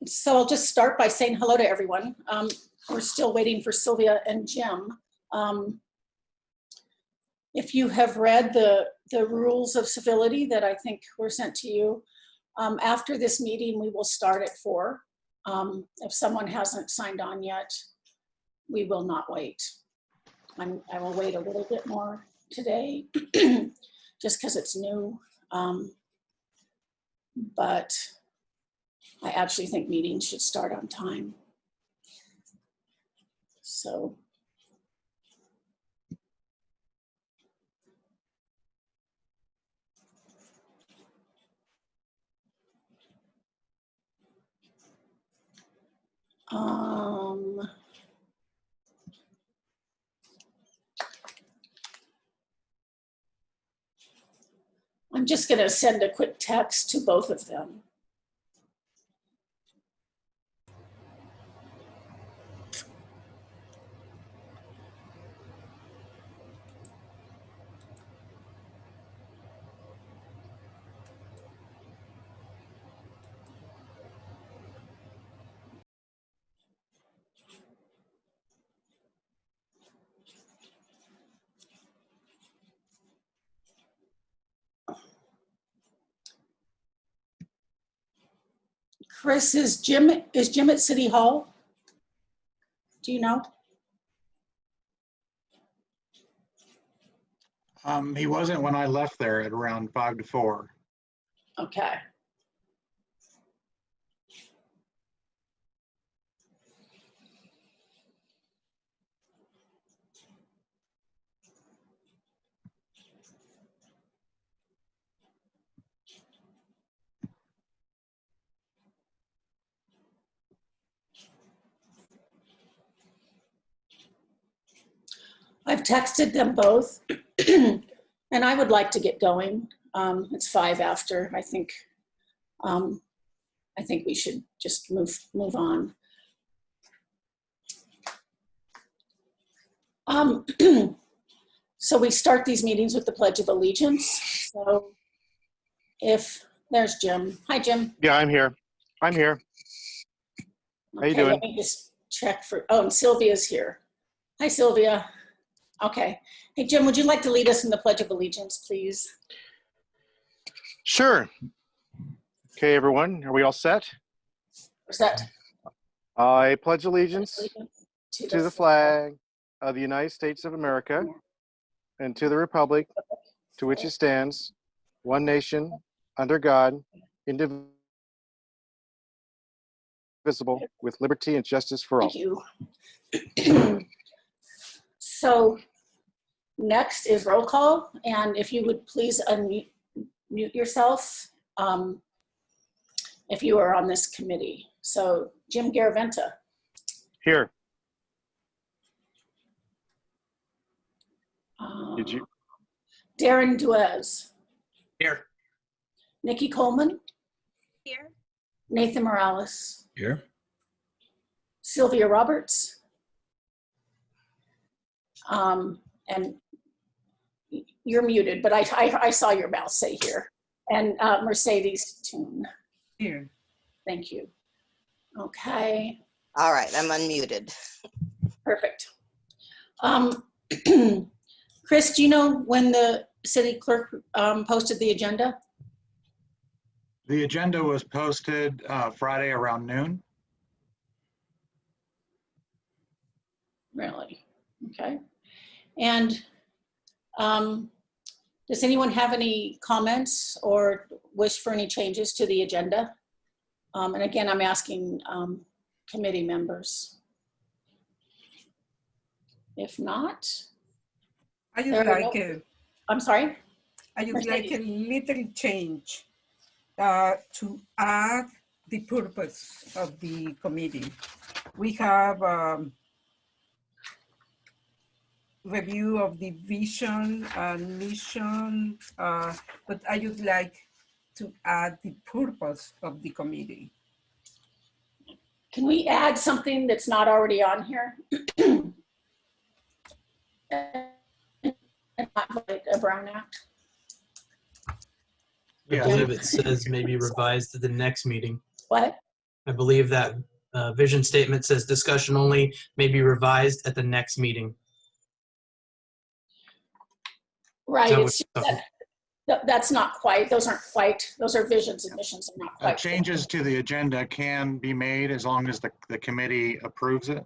So I'll just start by saying hello to everyone. We're still waiting for Sylvia and Jim. If you have read the rules of civility that I think were sent to you, after this meeting, we will start at 4. If someone hasn't signed on yet, we will not wait. I will wait a little bit more today just because it's new. But I actually think meetings should start on time. So. I'm just going to send a quick text to both of them. Chris, is Jim at City Hall? Do you know? He wasn't when I left there at around 5 to 4. Okay. I've texted them both and I would like to get going. It's 5 after. I think we should just move on. So we start these meetings with the Pledge of Allegiance. So if there's Jim. Hi, Jim. Yeah, I'm here. I'm here. How you doing? Let me just check for, oh, and Sylvia's here. Hi, Sylvia. Okay. Hey, Jim, would you like to lead us in the Pledge of Allegiance, please? Sure. Okay, everyone, are we all set? Or set? I pledge allegiance to the flag of the United States of America and to the republic to which it stands, one nation, under God, indivisible, with liberty and justice for all. Thank you. So next is roll call. And if you would please unmute yourself if you are on this committee. So Jim Garaventa. Here. Did you? Darren Duez. Here. Nikki Coleman. Here. Nathan Morales. Here. Sylvia Roberts. And you're muted, but I saw your mouth say here. And Mercedes Toon. Here. Thank you. Okay. All right, I'm unmuted. Perfect. Chris, do you know when the city clerk posted the agenda? The agenda was posted Friday around noon. Really? Okay. And does anyone have any comments or wish for any changes to the agenda? And again, I'm asking committee members. If not, I would like I'm sorry? I would like a little change to add the purpose of the committee. We have review of the vision and mission, but I would like to add the purpose of the committee. Can we add something that's not already on here? A Brown Act? I believe it says maybe revised to the next meeting. What? I believe that vision statement says discussion only, may be revised at the next meeting. Right, that it's just that's not quite, those aren't quite, those are visions and missions are not quite. Changes to the agenda can be made as long as the committee approves it.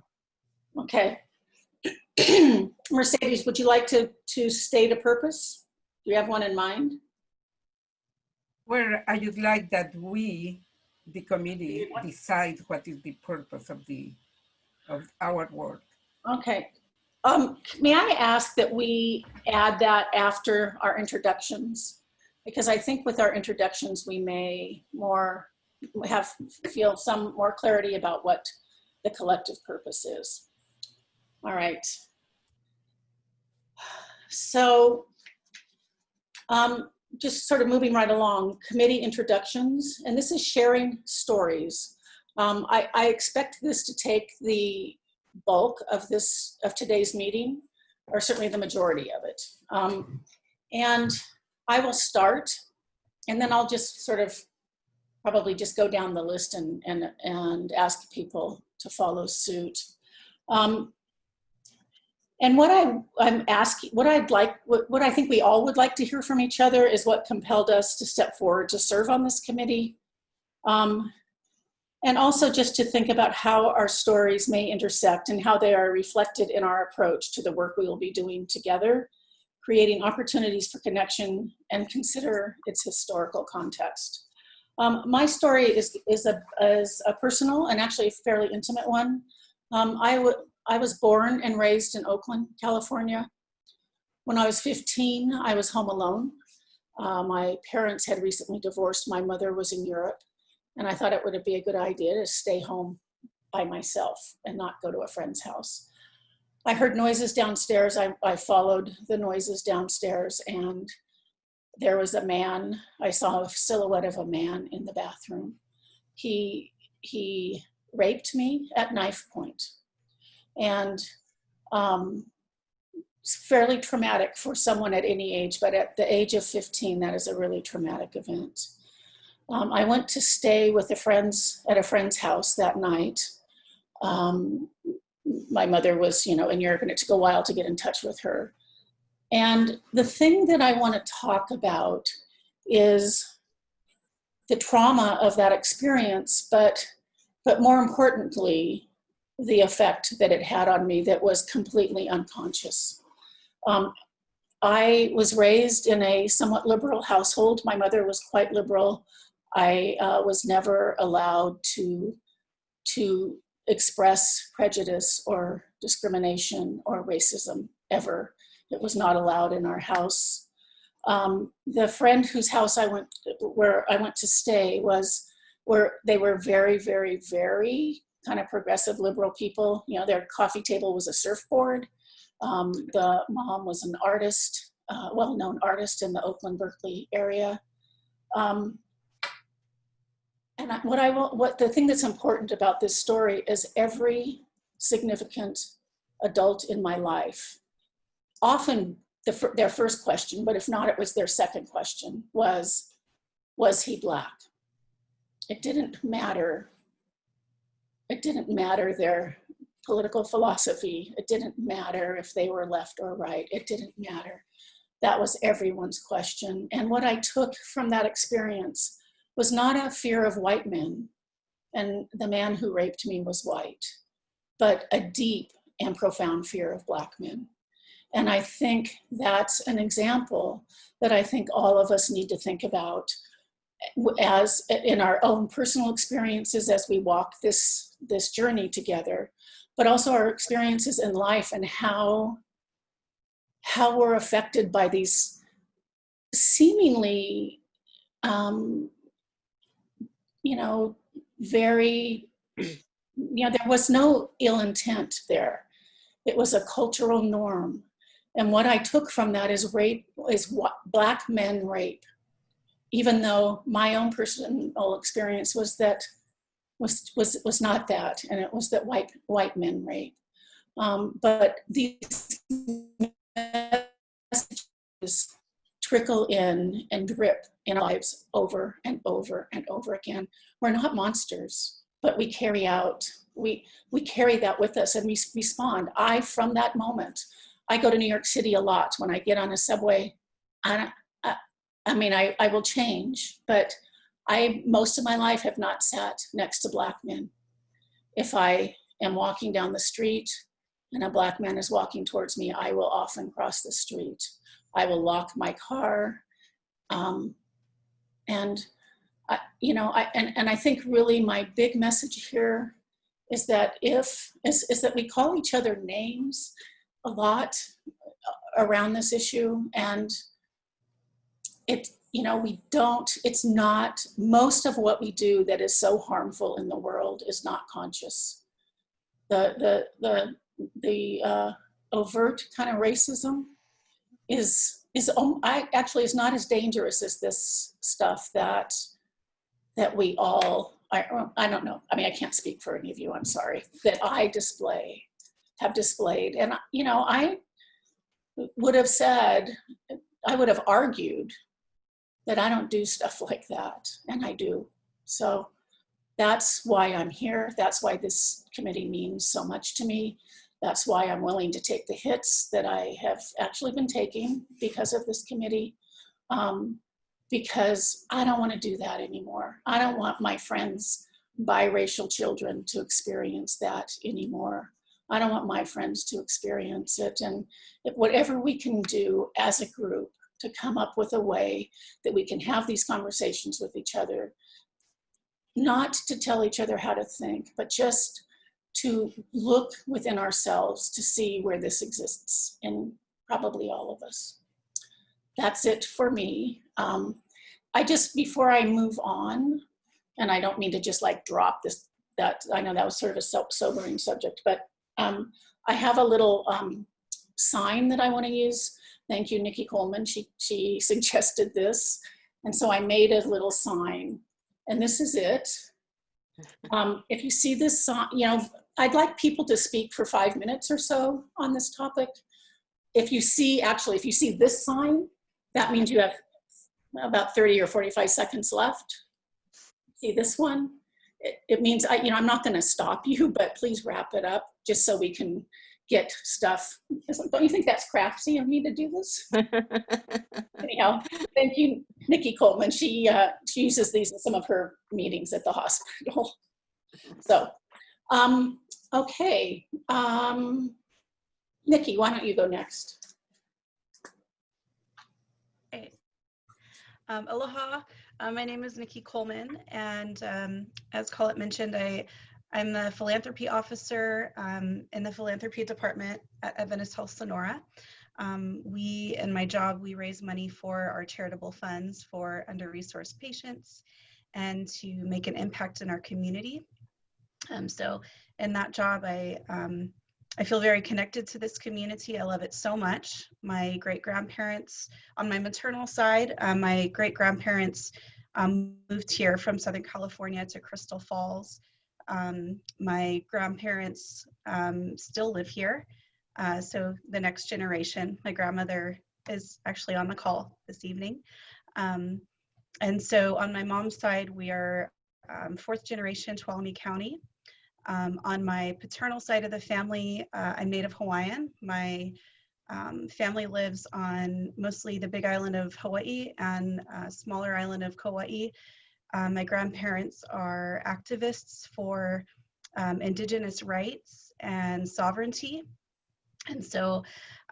Okay. Mercedes, would you like to state a purpose? Do you have one in mind? Where I would like that we, the committee, decide what is the purpose of our work. Okay. May I ask that we add that after our introductions? Because I think with our introductions, we may feel some more clarity about what the collective purpose is. All right. So just sort of moving right along, committee introductions, and this is sharing stories. I expect this to take the bulk of today's meeting, or certainly the majority of it. And I will start, and then I'll just sort of probably just go down the list and ask people to follow suit. And what I'm asking, what I think we all would like to hear from each other is what compelled us to step forward to serve on this committee. And also just to think about how our stories may intersect and how they are reflected in our approach to the work we will be doing together, creating opportunities for connection and consider its historical context. My story is a personal and actually a fairly intimate one. I was born and raised in Oakland, California. When I was 15, I was home alone. My parents had recently divorced. My mother was in Europe, and I thought it would be a good idea to stay home by myself and not go to a friend's house. I heard noises downstairs. I followed the noises downstairs, and there was a man. I saw a silhouette of a man in the bathroom. He raped me at knife point. And it's fairly traumatic for someone at any age, but at the age of 15, that is a really traumatic event. I went to stay with at a friend's house that night. My mother was, in Europe, and it took a while to get in touch with her. And the thing that I want to talk about is the trauma of that experience, but more importantly, the effect that it had on me that was completely unconscious. I was raised in a somewhat liberal household. My mother was quite liberal. I was never allowed to express prejudice or discrimination or racism ever. It was not allowed in our house. The friend whose house where I went to stay they were very, very, very kind of progressive liberal people. Their coffee table was a surfboard. The mom was an artist, well-known artist in the Oakland, Berkeley area. And the thing that's important about this story is every significant adult in my life, often their first question, but if not, it was their second question, was he Black? It didn't matter. It didn't matter their political philosophy. It didn't matter if they were left or right. It didn't matter. That was everyone's question. And what I took from that experience was not a fear of white men, and the man who raped me was white, but a deep and profound fear of Black men. And I think that's an example that I think all of us need to think about as in our own personal experiences as we walk this journey together, but also our experiences in life and how we're affected by these seemingly, very, there was no ill intent there. It was a cultural norm. And what I took from that is Black men rape, even though my own personal experience was was not that, and it was that white men rape. But these messages trickle in and drip in our lives over and over and over again. We're not monsters, but we carry out, we carry that with us and we respond. From that moment, I go to New York City a lot. When I get on a subway, I will change, but most of my life have not sat next to Black men. If I am walking down the street and a Black man is walking towards me, I will often cross the street. I will lock my car. I think really my big message here is that we call each other names a lot around this issue, and it's not, most of what we do that is so harmful in the world is not conscious. The overt kind of racism is not as dangerous as this stuff that we all, I don't know. I mean, I can't speak for any of you, I'm sorry, that I have displayed. And, I would have argued that I don't do stuff like that, and I do. So that's why I'm here. That's why this committee means so much to me. That's why I'm willing to take the hits that I have actually been taking because of this committee, because I don't want to do that anymore. I don't want my friends' biracial children to experience that anymore. I don't want my friends to experience it. And whatever we can do as a group to come up with a way that we can have these conversations with each other, not to tell each other how to think, but just to look within ourselves to see where this exists in probably all of us. That's it for me. Before I move on, and I don't mean to just like drop that I know that was sort of a sobering subject, but I have a little sign that I want to use. Thank you, Nikki Coleman. She suggested this. And so I made a little sign, and this is it. If you see this sign, I'd like people to speak for 5 minutes or so on this topic. If you see this sign, that means you have about 30 or 45 seconds left. See this one? It means, I'm not gonna stop you, but please wrap it up just so we can get stuff. Don't you think that's crafty of me to do this? Anyhow, thank you, Nikki Coleman. She uses these in some of her meetings at the hospital. So, okay. Nikki, why don't you go next? Hey. Aloha, my name is Nikki Coleman, and as Colette mentioned, I'm the philanthropy officer in the philanthropy department at Adventist Health Sonora. In my job, we raise money for our charitable funds for under-resourced patients and to make an impact in our community. So in that job, I feel very connected to this community. I love it so much. My great-grandparents, on my maternal side, my great-grandparents moved here from Southern California to Crystal Falls. My grandparents still live here. So the next generation, my grandmother is actually on the call this evening. And so on my mom's side, we are fourth generation Tuolumne County. On my paternal side of the family, I'm Native Hawaiian. My family lives on mostly the big island of Hawaii and smaller island of Kauai. My grandparents are activists for Indigenous rights and sovereignty. And so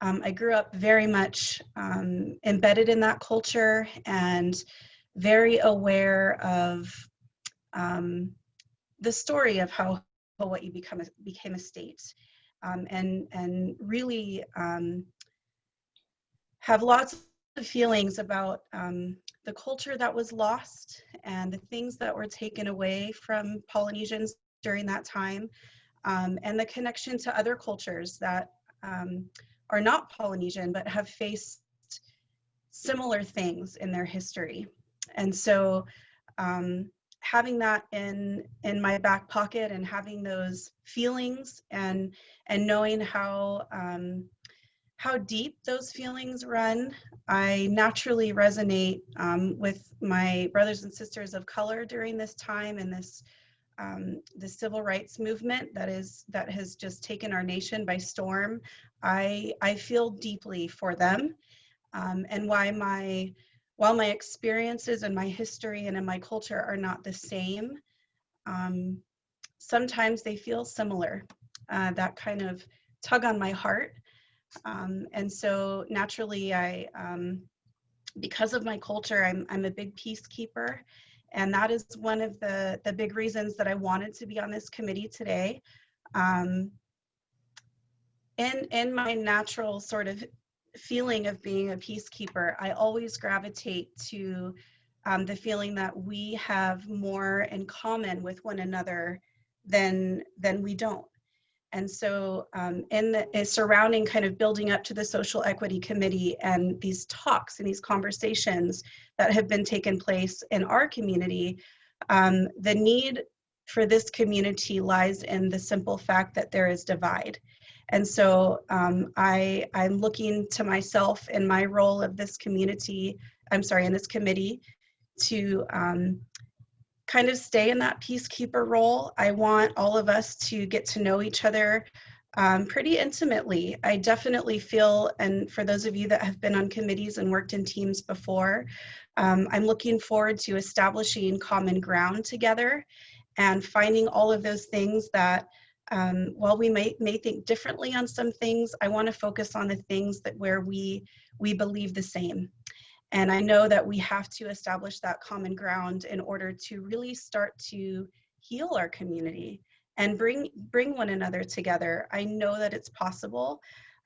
I grew up very much embedded in that culture and very aware of the story of how Hawaii became a state, and really have lots of feelings about the culture that was lost and the things that were taken away from Polynesians during that time, and the connection to other cultures that are not Polynesian but have faced similar things in their history. And so having that in my back pocket and having those feelings and knowing how deep those feelings run, I naturally resonate with my brothers and sisters of color during this time and this the civil rights movement that has just taken our nation by storm. I feel deeply for them, and while my experiences and my history and in my culture are not the same, sometimes they feel similar. That kind of tug on my heart. And so naturally, because of my culture, I'm a big peacekeeper. And that is one of the big reasons that I wanted to be on this committee today. In my natural sort of feeling of being a peacekeeper, I always gravitate to the feeling that we have more in common with one another than we don't. And so in the surrounding kind of building up to the Social Equity Committee and these talks and these conversations that have been taking place in our community, the need for this community lies in the simple fact that there is divide. And so I'm looking to myself in my role of this community, in this committee, to kind of stay in that peacekeeper role. I want all of us to get to know each other pretty intimately. I definitely feel, and for those of you that have been on committees and worked in teams before, I'm looking forward to establishing common ground together and finding all of those things that while we may think differently on some things, I want to focus on the things that where we believe the same. And I know that we have to establish that common ground in order to really start to heal our community and bring one another together. I know that it's possible.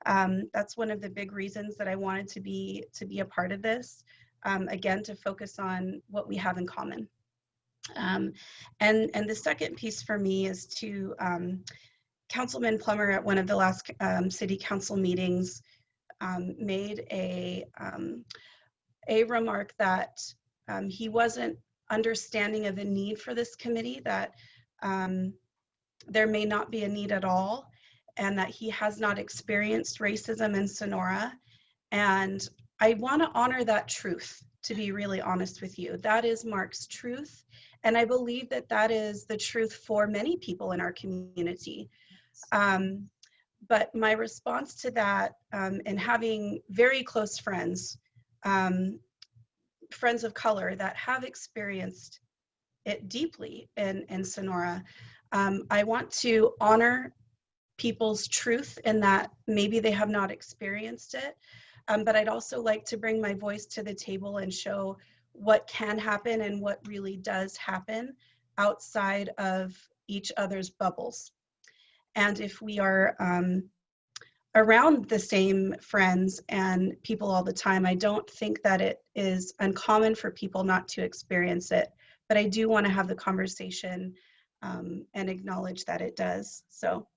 That's one of the big reasons that I wanted to be a part of this. Again, to focus on what we have in common. And the second piece for me is to Councilman Plummer at one of the last city council meetings made a remark that he wasn't understanding of the need for this committee, that there may not be a need at all, and that he has not experienced racism in Sonora. And I want to honor that truth, to be really honest with you. That is Mark's truth. And I believe that that is the truth for many people in our community. But my response to that, and having very close friends, friends of color that have experienced it deeply in Sonora, I want to honor people's truth in that maybe they have not experienced it, but I'd also like to bring my voice to the table and show what can happen and what really does happen outside of each other's bubbles. And if we are around the same friends and people all the time, I don't think that it is uncommon for people not to experience it, but I do want to have the conversation and acknowledge that it does. So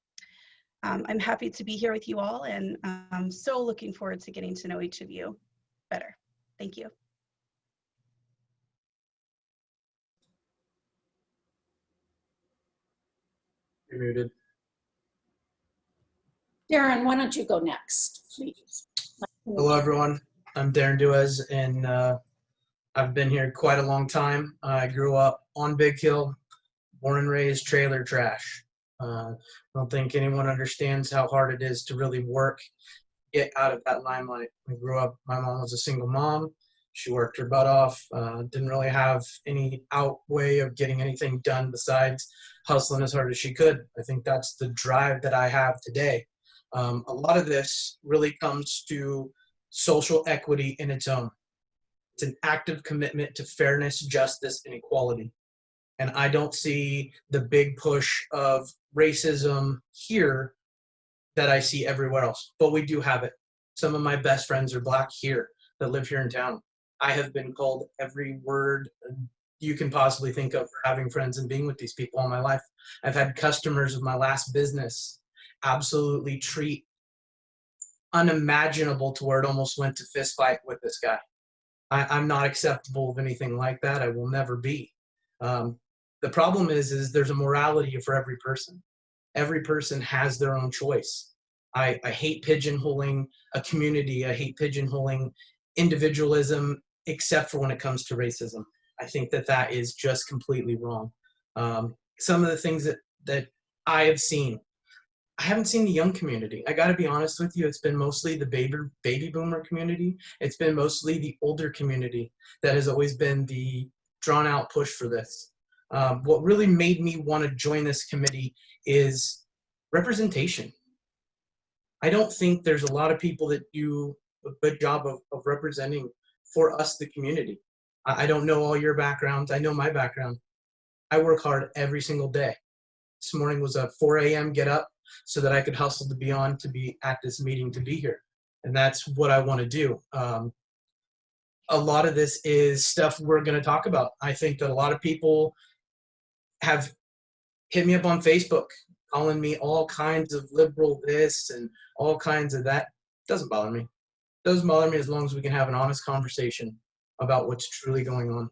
I'm happy to be here with you all, and I'm so looking forward to getting to know each of you better. Thank you. You're muted. Darren, why don't you go next, please? Hello, everyone. I'm Darren Duez, and I've been here quite a long time. I grew up on Big Hill, born and raised trailer trash. I don't think anyone understands how hard it is to really work, get out of that limelight. I grew up, my mom was a single mom. She worked her butt off, didn't really have any way of getting anything done besides hustling as hard as she could. I think that's the drive that I have today. A lot of this really comes to social equity in its own. It's an active commitment to fairness, justice, and equality. And I don't see the big push of racism here that I see everywhere else, but we do have it. Some of my best friends are Black here that live here in town. I have been called every word you can possibly think of for having friends and being with these people all my life. I've had customers of my last business absolutely treat unimaginable to where it almost went to fist fight with this guy. I'm not acceptable of anything like that. I will never be. The problem is there's a morality for every person. Every person has their own choice. I hate pigeonholing a community. I hate pigeonholing individualism, except for when it comes to racism. I think that that is just completely wrong. some of the things that I have seen. I haven't seen the young community. I got to be honest with you. It's been mostly the baby boomer community. It's been mostly the older community that has always been the drawn out push for this. What really made me want to join this committee is representation. I don't think there's a lot of people that do a good job of representing for us, the community. I don't know all your backgrounds. I know my background. I work hard every single day. This morning was a 4 a.m. get up so that I could hustle to be on, to be at this meeting, to be here. And that's what I want to do. A lot of this is stuff we're going to talk about. I think that a lot of people have hit me up on Facebook, calling me all kinds of liberal this and all kinds of that. Doesn't bother me. Doesn't bother me as long as we can have an honest conversation about what's truly going on.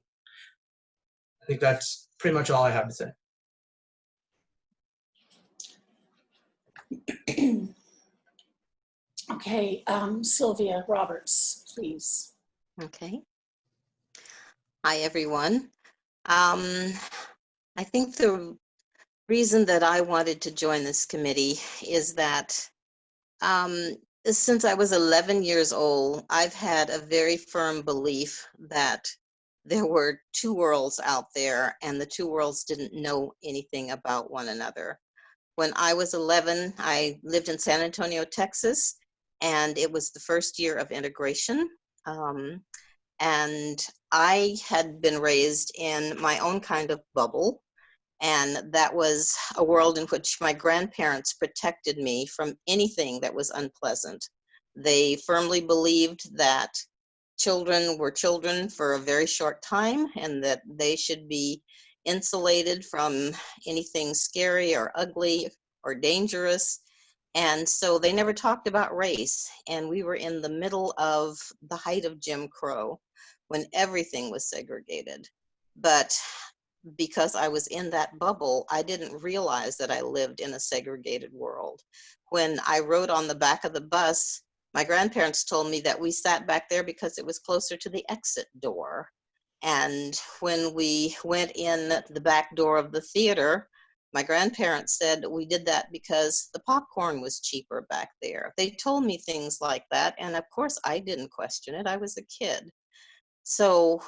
I think that's pretty much all I have to say. Okay, Sylvia Roberts, please. Okay. Hi, everyone. I think the reason that I wanted to join this committee is that since I was 11 years old, I've had a very firm belief that there were two worlds out there and the two worlds didn't know anything about one another. When I was 11, I lived in San Antonio, Texas, and it was the first year of integration. And I had been raised in my own kind of bubble. And that was a world in which my grandparents protected me from anything that was unpleasant. They firmly believed that children were children for a very short time and that they should be insulated from anything scary or ugly or dangerous. And so they never talked about race. And we were in the middle of the height of Jim Crow when everything was segregated. But because I was in that bubble, I didn't realize that I lived in a segregated world. When I rode on the back of the bus, my grandparents told me that we sat back there because it was closer to the exit door. And when we went in the back door of the theater, my grandparents said we did that because the popcorn was cheaper back there. They told me things like that. And of course, I didn't question it. I was a kid. So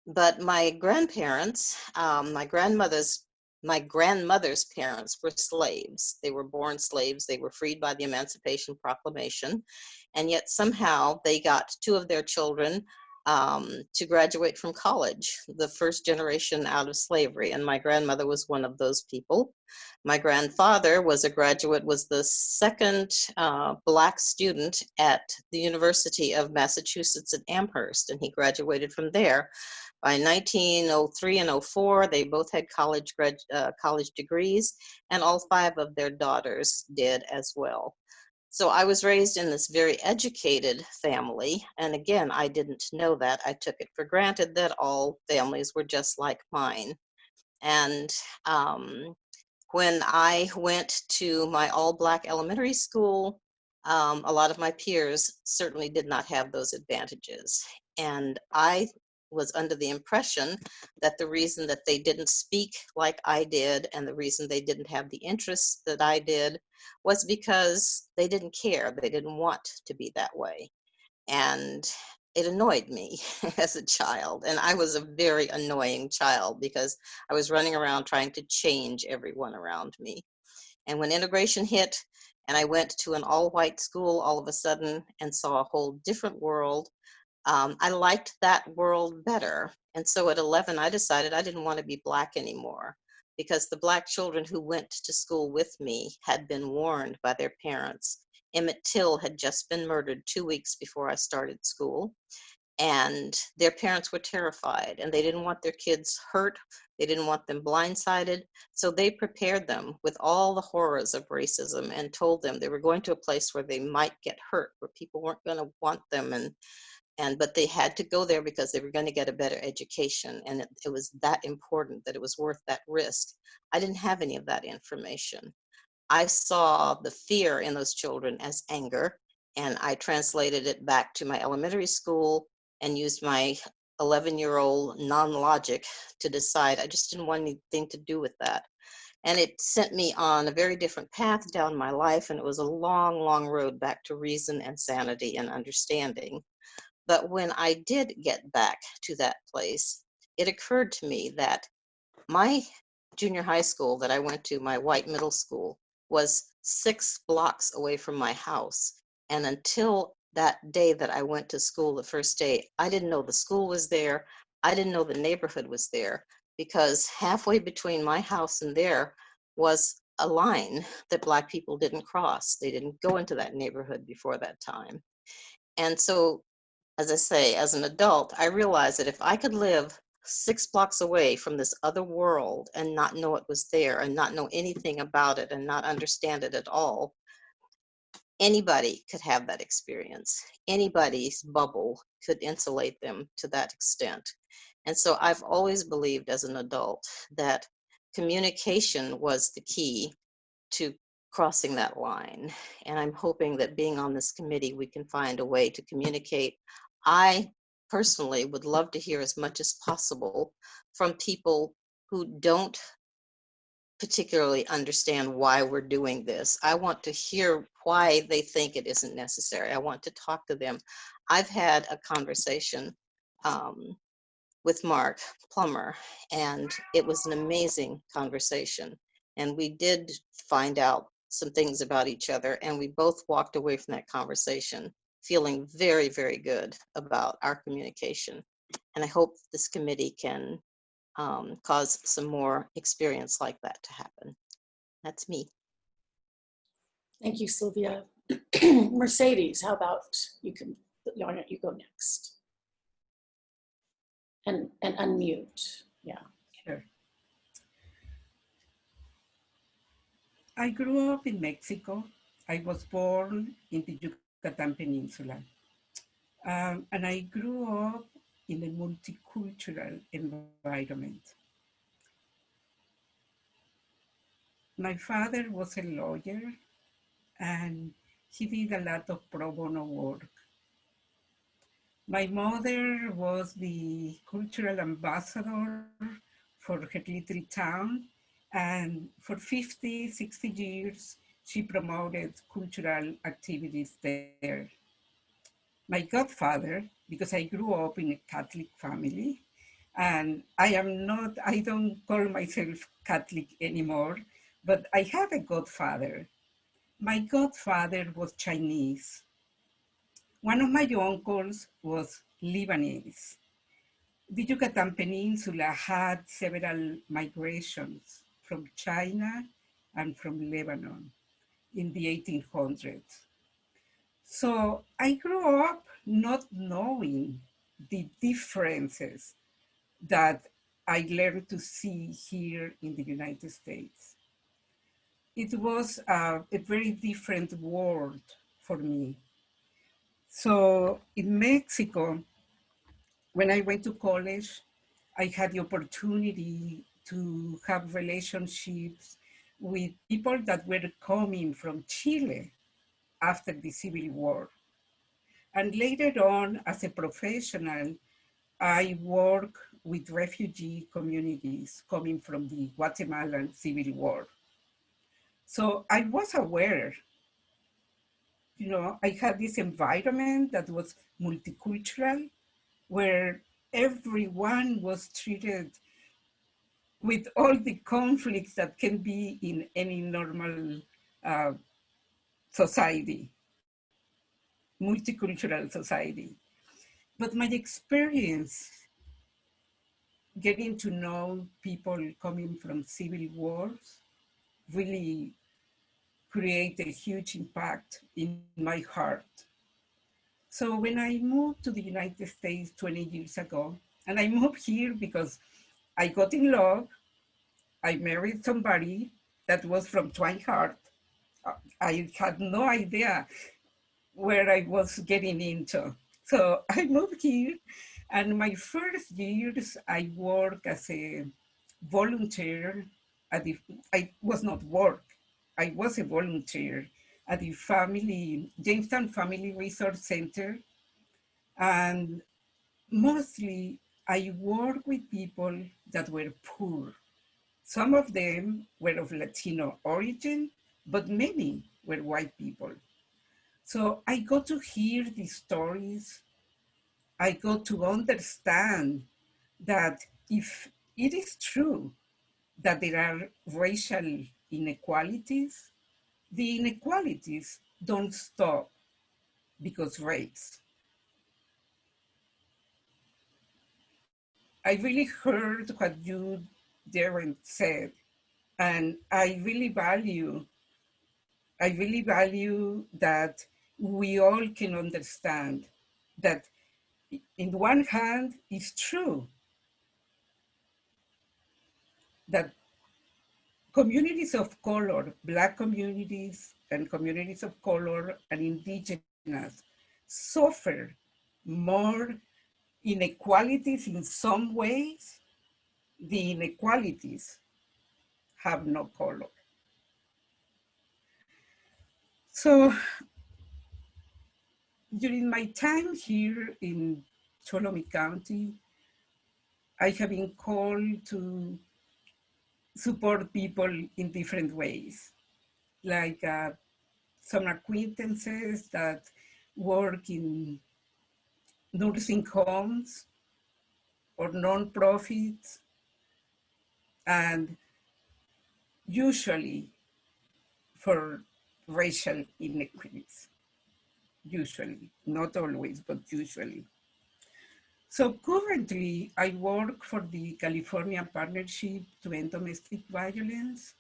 but my grandparents, my grandmother's parents were slaves. They were born slaves. They were freed by the Emancipation Proclamation. And yet somehow they got two of their children to graduate from college, the first generation out of slavery. And my grandmother was one of those people. My grandfather was a graduate, was the second Black student at the University of Massachusetts at Amherst, and he graduated from there. By 1903 and 04, they both had college degrees, and all 5 of their daughters did as well. So I was raised in this very educated family. And again, I didn't know that. I took it for granted that all families were just like mine. And when I went to my all-Black elementary school, a lot of my peers certainly did not have those advantages. And I was under the impression that the reason that they didn't speak like I did and the reason they didn't have the interests that I did was because they didn't care. They didn't want to be that way. And it annoyed me as a child. And I was a very annoying child because I was running around trying to change everyone around me. And when integration hit and I went to an all-white school all of a sudden and saw a whole different world, I liked that world better. And so at 11, I decided I didn't want to be Black anymore because the Black children who went to school with me had been warned by their parents. Emmett Till had just been murdered 2 weeks before I started school. And their parents were terrified and they didn't want their kids hurt. They didn't want them blindsided. So they prepared them with all the horrors of racism and told them they were going to a place where they might get hurt, where people weren't going to want them. But they had to go there because they were going to get a better education. And it was that important that it was worth that risk. I didn't have any of that information. I saw the fear in those children as anger, and I translated it back to my elementary school and used my 11-year-old non-logic to decide I just didn't want anything to do with that. And it sent me on a very different path down my life. And it was a long, long road back to reason and sanity and understanding. But when I did get back to that place, it occurred to me that my junior high school that I went to, my white middle school, was 6 blocks away from my house. And until that day that I went to school, the first day, I didn't know the school was there. I didn't know the neighborhood was there, because halfway between my house and there was a line that Black people didn't cross. They didn't go into that neighborhood before that time. And so, as I say, as an adult, I realized that if I could live 6 blocks away from this other world and not know it was there and not know anything about it and not understand it at all, anybody could have that experience. Anybody's bubble could insulate them to that extent. And so I've always believed as an adult that communication was the key to crossing that line. And I'm hoping that being on this committee, we can find a way to communicate. I personally would love to hear as much as possible from people who don't particularly understand why we're doing this. I want to hear why they think it isn't necessary. I want to talk to them. I've had a conversation with Mark Plummer, and it was an amazing conversation. And we did find out some things about each other, and we both walked away from that conversation feeling very, very good about our communication. And I hope this committee can cause some more experience like that to happen. That's me. Thank you, Sylvia. Mercedes, how about you go next. And unmute, yeah. Sure. I grew up in Mexico. I was born in the Yucatan Peninsula. And I grew up in a multicultural environment. My father was a lawyer, and he did a lot of pro bono work. My mother was the cultural ambassador for her little town, and for 50, 60 years, she promoted cultural activities there. My godfather, because I grew up in a Catholic family, and I don't call myself Catholic anymore, but I have a godfather. My godfather was Chinese. One of my uncles was Lebanese. The Yucatan Peninsula had several migrations from China and from Lebanon in the 1800s. So I grew up not knowing the differences that I learned to see here in the United States. It was a very different world for me. So in Mexico, when I went to college, I had the opportunity to have relationships with people that were coming from Chile after the Civil War. And later on, as a professional, I work with refugee communities coming from the Guatemalan Civil War. So I was aware, I had this environment that was multicultural, where everyone was treated with all the conflicts that can be in any normal uh, society, multicultural society. But my experience getting to know people coming from civil wars really create a huge impact in my heart. So when I moved to the United States 20 years ago, and I moved here because I got in love, I married somebody that was from Twine Heart. I had no idea where I was getting into. So I moved here, and my first years I worked as a volunteer at the, I was not work, I was a volunteer at the Jamestown Family Resource Center. And mostly I worked with people that were poor. Some of them were of Latino origin, but many were white people. So I got to hear these stories. I got to understand that if it is true that there are racial inequalities, the inequalities don't stop because race. I really heard what you, Darren, said, and I really value that we all can understand that in one hand, it's true that communities of color, Black communities and communities of color and indigenous suffer more inequalities in some ways. The inequalities have no color. So during my time here in Tuolumne County, I have been called to support people in different ways, like some acquaintances that work in nursing homes or nonprofits, and usually for racial inequities, usually, not always, but usually. So currently, I work for the California Partnership to End Domestic Violence.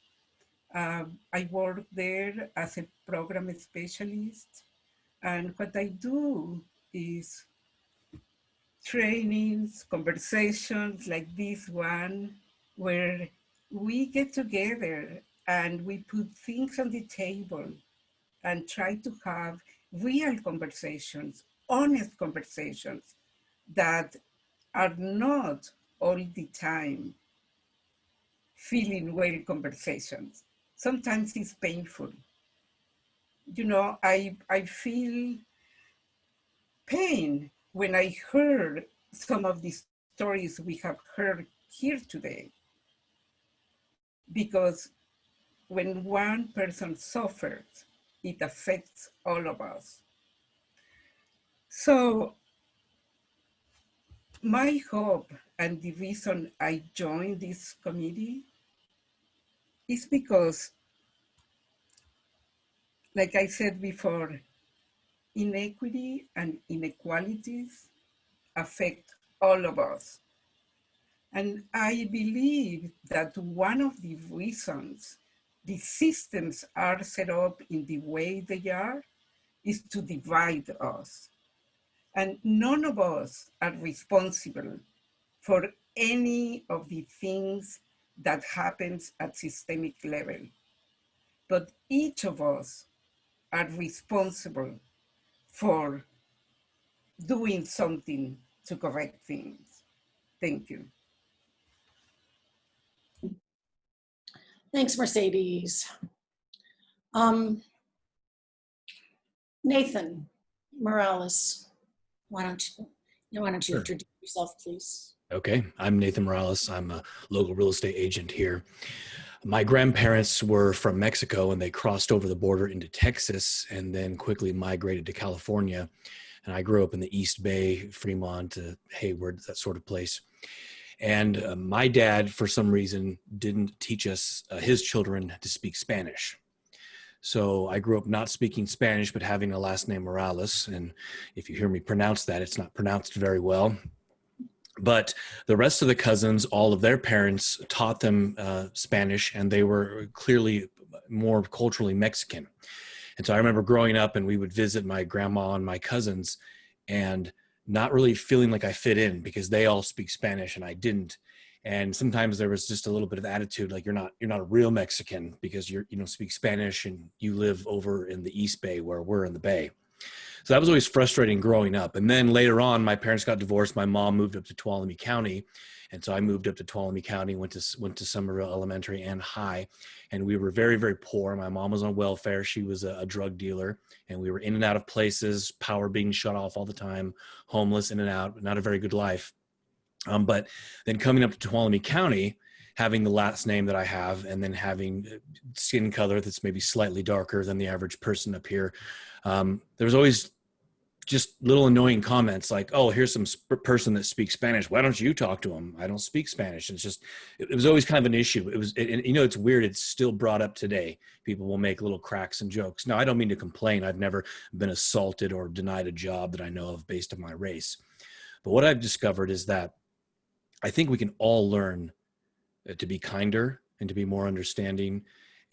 I work there as a program specialist. And what I do is trainings, conversations like this one, where we get together and we put things on the table and try to have real conversations, honest conversations that are not all the time feeling well conversations. Sometimes it's painful. You know, I feel pain when I heard some of the stories we have heard here today. Because when one person suffers, it affects all of us. So my hope and the reason I joined this committee is because, like I said before, inequity and inequalities affect all of us. And I believe that one of the reasons the systems are set up in the way they are is to divide us. And none of us are responsible for any of the things that happens at systemic level. But each of us are responsible for doing something to correct things. Thank you. Thanks, Mercedes. Nathan Morales, why don't you Sure. introduce yourself, please? Okay, I'm Nathan Morales. I'm a local real estate agent here. My grandparents were from Mexico and they crossed over the border into Texas and then quickly migrated to California. And I grew up in the East Bay, Fremont, Hayward, that sort of place. And my dad, for some reason, didn't teach us, his children, to speak Spanish. So I grew up not speaking Spanish, but having a last name Morales. And if you hear me pronounce that, it's not pronounced very well. But the rest of the cousins, all of their parents taught them Spanish, and they were clearly more culturally Mexican. And so I remember growing up and we would visit my grandma and my cousins and not really feeling like I fit in because they all speak Spanish and I didn't. And sometimes there was just a little bit of attitude, like you're not a real Mexican because you don't speak Spanish and you live over in the East Bay where we're in the Bay. So that was always frustrating growing up. And then later on, my parents got divorced. My mom moved up to Tuolumne County. And so I moved up to Tuolumne County, went to Somerville Elementary and High. And we were very, very poor. My mom was on welfare. She was a drug dealer. And we were in and out of places, power being shut off all the time, homeless in and out, not a very good life. But then coming up to Tuolumne County, having the last name that I have, and then having skin color that's maybe slightly darker than the average person up here, there was always just little annoying comments like, oh, here's some person that speaks Spanish. Why don't you talk to him? I don't speak Spanish. It's just, it was always kind of an issue. And you know, it's weird. It's still brought up today. People will make little cracks and jokes. Now, I don't mean to complain. I've never been assaulted or denied a job that I know of based on my race. But what I've discovered is that I think we can all learn to be kinder and to be more understanding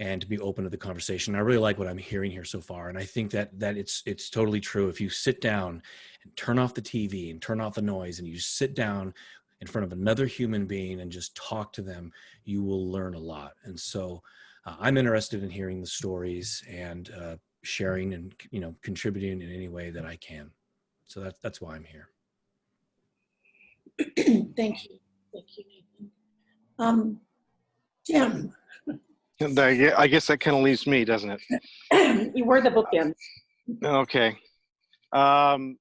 and to be open to the conversation. I really like what I'm hearing here so far. And I think that it's totally true. If you sit down and turn off the TV and turn off the noise and you sit down in front of another human being and just talk to them, you will learn a lot. And so I'm interested in hearing the stories and sharing and, you know, contributing in any way that I can. So that's why I'm here. Thank you. Thank you, Nathan. Jim, I guess that kind of leaves me, doesn't it? you were the bookend. Okay. I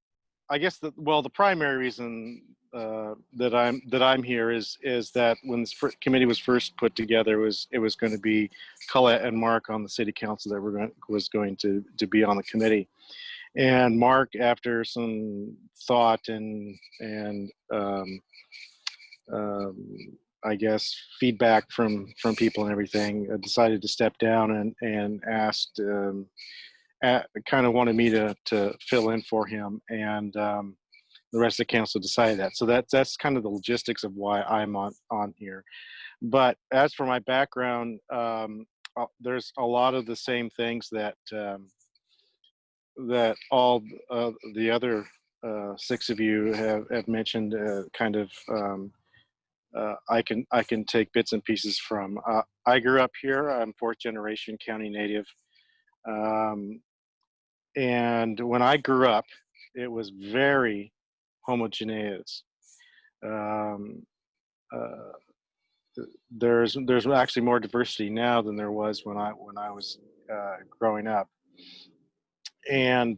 guess the primary reason that I'm here is that when this committee was first put together, it was going to be Colette and Mark on the city council that was going to be on the committee, and Mark, after some thought and I guess feedback from people and everything, decided to step down and asked. Kind of wanted me to fill in for him, and the rest of the council decided that. So that's kind of the logistics of why I'm on here. But as for my background, there's a lot of the same things that that all the other 6 of you have mentioned. I can take bits and pieces from. I grew up here. I'm 4th generation county native. And when I grew up, it was very homogeneous. Um, there's actually more diversity now than there was when I was growing up, and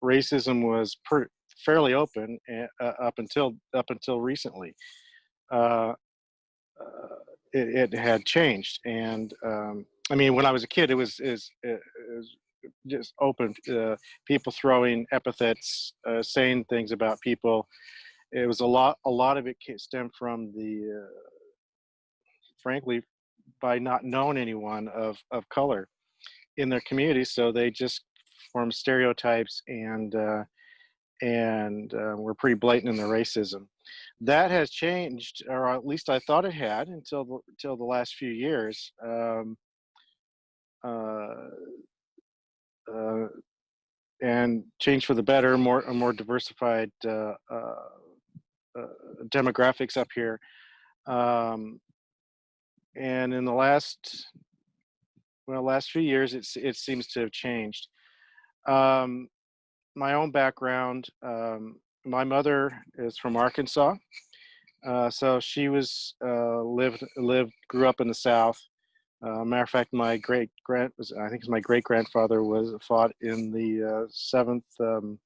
racism was fairly open up until recently. Uh, it had changed, and I mean, when I was a kid, it was just open, people throwing epithets, saying things about people. It was a lot of it stemmed from the frankly, by not knowing anyone of color in their community, so they just formed stereotypes and were pretty blatant in their racism. That has changed, or at least I thought it had, until the last few years. And changed for the better, a more diversified demographics up here. And in the last few years, it seems to have changed. My own background, my mother is from Arkansas, so she grew up in the South. Matter of fact, my great grandfather fought in the 7th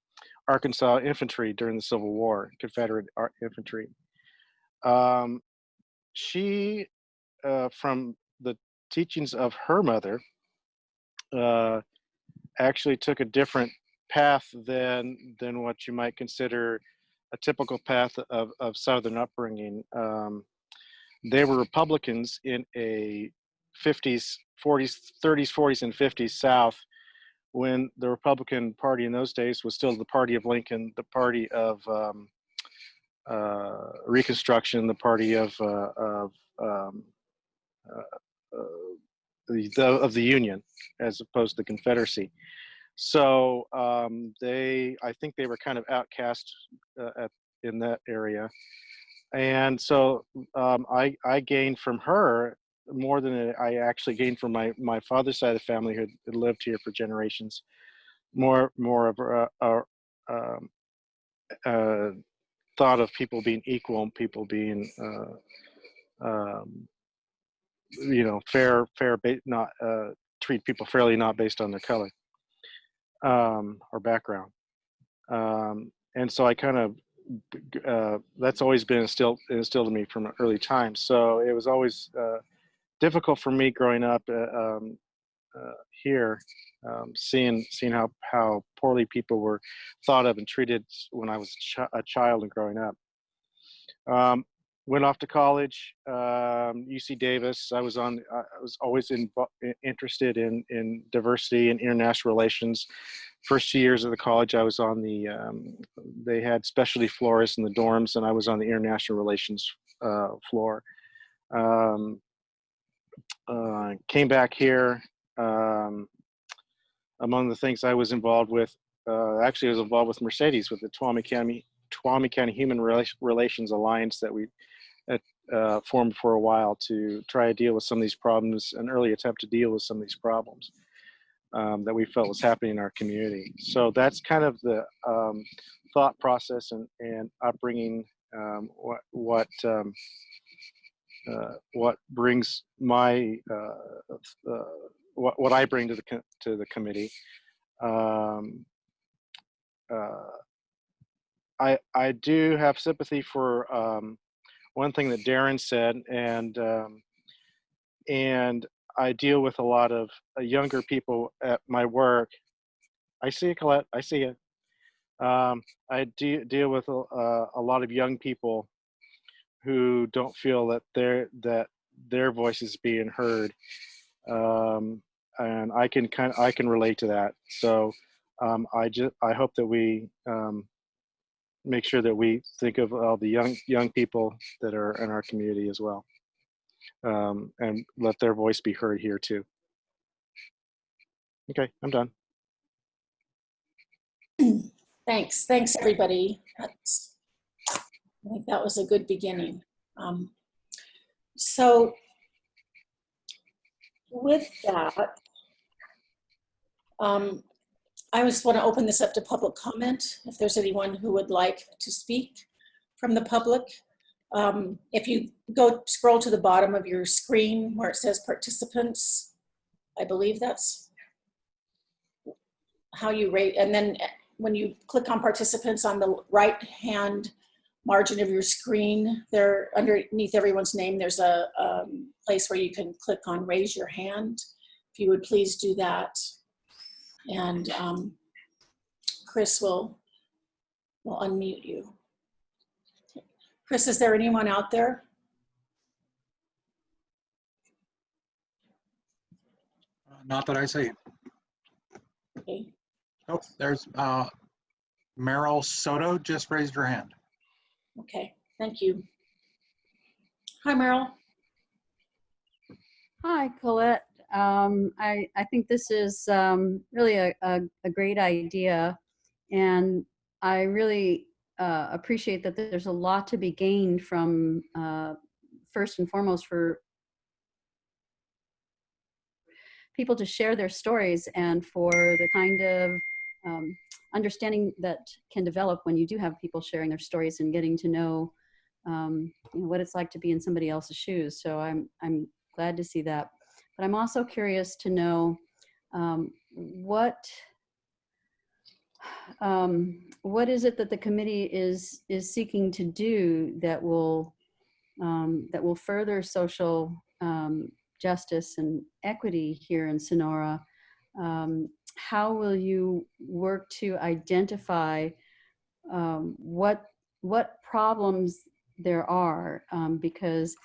Arkansas Infantry during the Civil War, Confederate infantry. She, from the teachings of her mother, actually took a different path than what you might consider a typical path of Southern upbringing. They were Republicans in a 50s, 40s, 30s, 40s, and 50s South, when the Republican Party in those days was still the party of Lincoln, the party of Reconstruction, the party of the Union, as opposed to the Confederacy. So I think they were kind of outcast in that area, and so I gained from her more than I actually gained from my father's side of the family, who had lived here for generations. More of a thought of people being equal and people being fair, not treat people fairly, not based on their color or background. And so I kind of that's always been instilled in me from an early time. So it was always difficult for me growing up here, seeing how poorly people were thought of and treated when I was a child and growing up. Went off to college, UC Davis. I was always interested in diversity and international relations. First 2 years of the college, I was on they had specialty florists in the dorms, and I was on the international relations floor. Came back here. Among the things I was involved with, actually I was involved with Mercedes, with the Tuolumne County Human Relations Alliance that we formed for a while to try to deal with some of these problems, an early attempt to deal with some of these problems that we felt was happening in our community. So that's kind of the thought process and upbringing, what brings my what I bring to the committee. I do have sympathy for one thing that Darren said, and I deal with a lot of younger people at my work. I see you, Colette. I see you. I deal with a lot of young people who don't feel that their voice is being heard, and I can relate to that. So I hope that we make sure that we think of all the young people that are in our community as well, and let their voice be heard here too. Okay, I'm done. Thanks everybody. I think that was a good beginning. So with that, I just want to open this up to public comment. If there's anyone who would like to speak from the public, if you scroll to the bottom of your screen where it says participants, I believe that's how you rate. And then when you click on participants on the right-hand margin of your screen, there underneath everyone's name, there's a place where you can click on raise your hand. If you would please do that. And Chris will unmute you. Chris, is there anyone out there? Not that I see. Okay. Oh, there's Meryl Soto just raised her hand. Okay, thank you. Hi, Meryl. Hi, Colette. I think this is really a great idea, and I really appreciate that there's a lot to be gained from, first and foremost, for people to share their stories and for the kind of understanding that can develop when you do have people sharing their stories and getting to know, what it's like to be in somebody else's shoes. So I'm glad to see that. But I'm also curious to know what is it that the committee is seeking to do that will further social justice and equity here in Sonora. How will you work to identify what problems there are? Because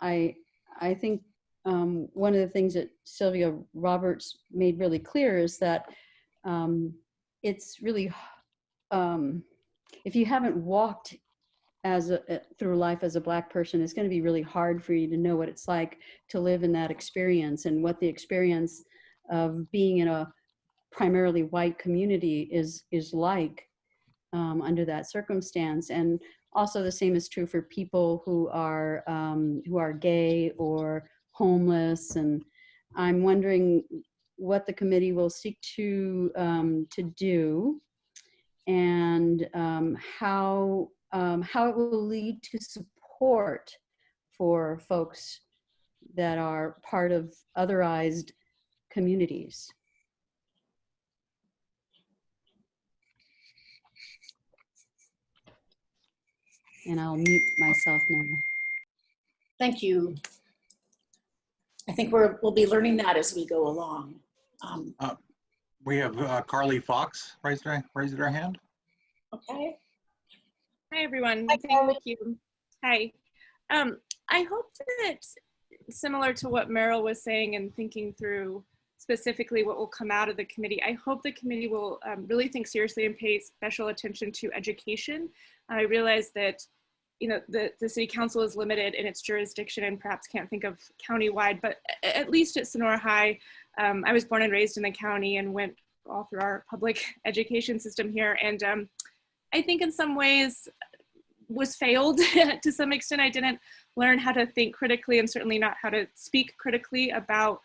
I think one of the things that Sylvia Roberts made really clear is that it's really, if you haven't walked through life as a Black person, it's going to be really hard for you to know what it's like to live in that experience and what the experience of being in a primarily white community is like under that circumstance. And also the same is true for people who are gay or homeless. And I'm wondering what the committee will seek to do, and how it will lead to support for folks that are part of otherized communities. And I'll mute myself now. Thank you. I think we'll be learning that as we go along. We have Carly Fox raised her hand. Okay. Hi, everyone. Hi, Carly. Thank you. Hi. I hope that, similar to what Meryl was saying and thinking through specifically what will come out of the committee, I hope the committee will really think seriously and pay special attention to education. I realize that, you know, the city council is limited in its jurisdiction and perhaps can't think of countywide, but at least at Sonora High, I was born and raised in the county and went all through our public education system here. And I think in some ways was failed to some extent. I didn't learn how to think critically and certainly not how to speak critically about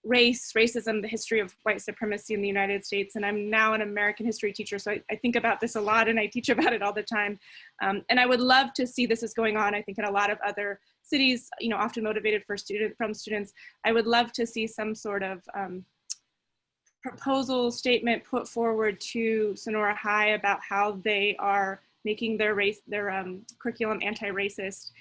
race, racism, the history of white supremacy in the United States. And I'm now an American history teacher, so I think about this a lot and I teach about it all the time. And I would love to see this is going on, I think, in a lot of other cities, you know, often motivated from students. I would love to see some sort of proposal statement put forward to Sonora High about how they are making their curriculum anti-racist.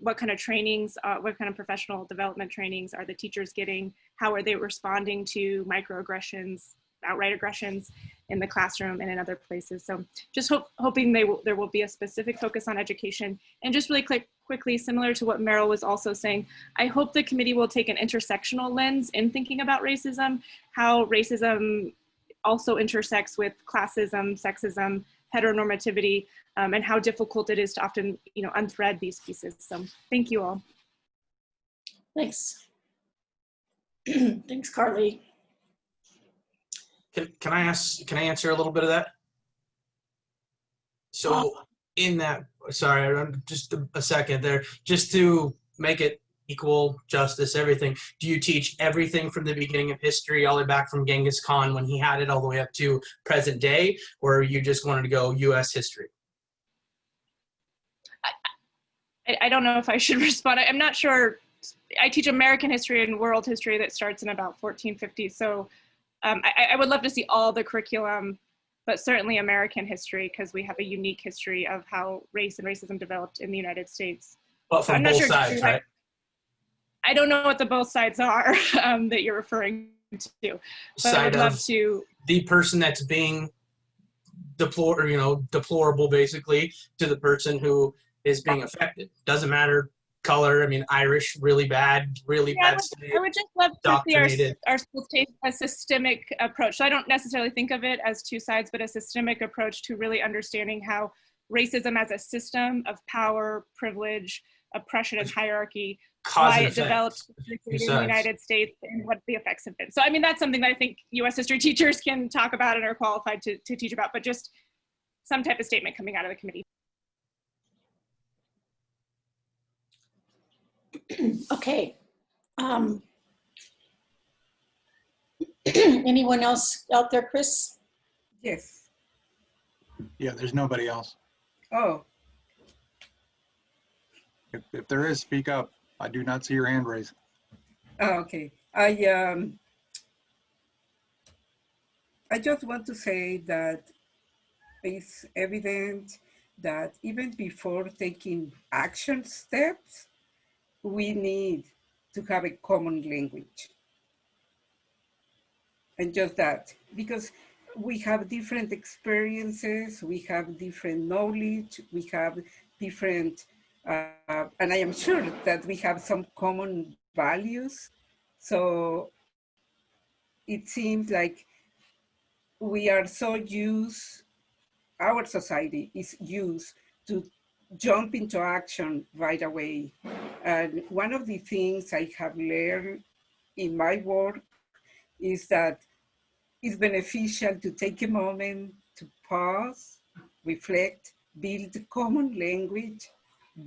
What kind of trainings, what kind of professional development trainings are the teachers getting? How are they responding to microaggressions, outright aggressions in the classroom and in other places? So just hoping there will be a specific focus on education. And just really quickly, similar to what Meryl was also saying, I hope the committee will take an intersectional lens in thinking about racism, how racism also intersects with classism, sexism, heteronormativity, and how difficult it is to often, you know, unthread these pieces. So thank you all. Thanks. Thanks, Carly. Can I answer a little bit of that? So in that, sorry, just a second there, just to make it equal justice, everything, do you teach everything from the beginning of history all the way back from Genghis Khan when he had it all the way up to present day, or you just wanted to go US history? I don't know if I should respond. I'm not sure. I teach American history and world history that starts in about 1450. So I would love to see all the curriculum, but certainly American history, because we have a unique history of how race and racism developed in the United States. Well, from both sides, right? I don't know what the both sides are that you're referring to, but I would love to. The person that's being deplorable basically to the person who is being affected. Doesn't matter color. I mean, Irish, really bad state. I would just love to see our schools take a systemic approach. So I don't necessarily think of it as two sides, but a systemic approach to really understanding how racism as a system of power, privilege, oppression, and hierarchy, why it developed in the United States and what the effects have been. So I mean, that's something that I think US history teachers can talk about and are qualified to teach about, but just some type of statement coming out of the committee. Okay. Anyone else out there, Chris? Yes. Yeah, there's nobody else. Oh, If there is, speak up. I do not see your hand raised. okay. I just want to say that it's evident that even before taking action steps, we need to have a common language. And just that, because we have different experiences, we have different knowledge, we have different, and I am sure that we have some common values. So it seems like we are so used, our society is used to jump into action right away. And one of the things I have learned in my work is that it's beneficial to take a moment to pause, reflect, build common language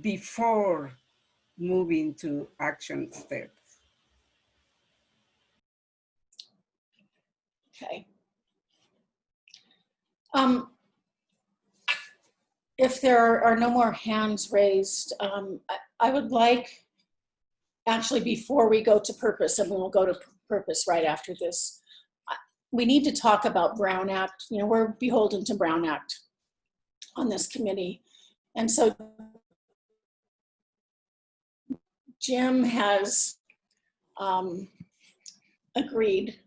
before moving to action steps. Okay. If there are no more hands raised, I would like, actually before we go to purpose, and we'll go to purpose right after this, we need to talk about Brown Act. You know, we're beholden to Brown Act on this committee. And so Jim has agreed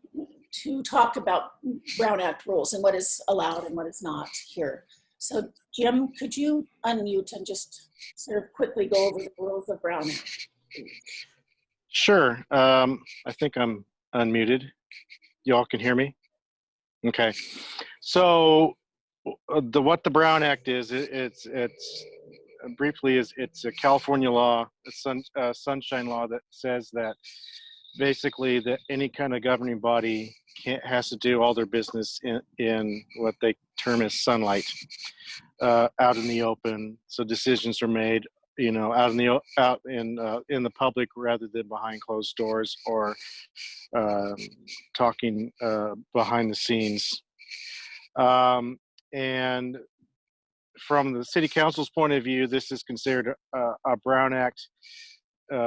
to talk about Brown Act rules and what is allowed and what is not here. So Jim, could you unmute and just sort of quickly go over the rules of Brown Act? Sure. I think I'm unmuted. Y'all can hear me? Okay. So what the Brown Act is, it's briefly it's a California law, a sunshine law that says that basically that any kind of governing body has to do all their business in what they term as sunlight, out in the open. So decisions are made, out in the public rather than behind closed doors or talking behind the scenes. And from the city council's point of view, this is considered a Brown Act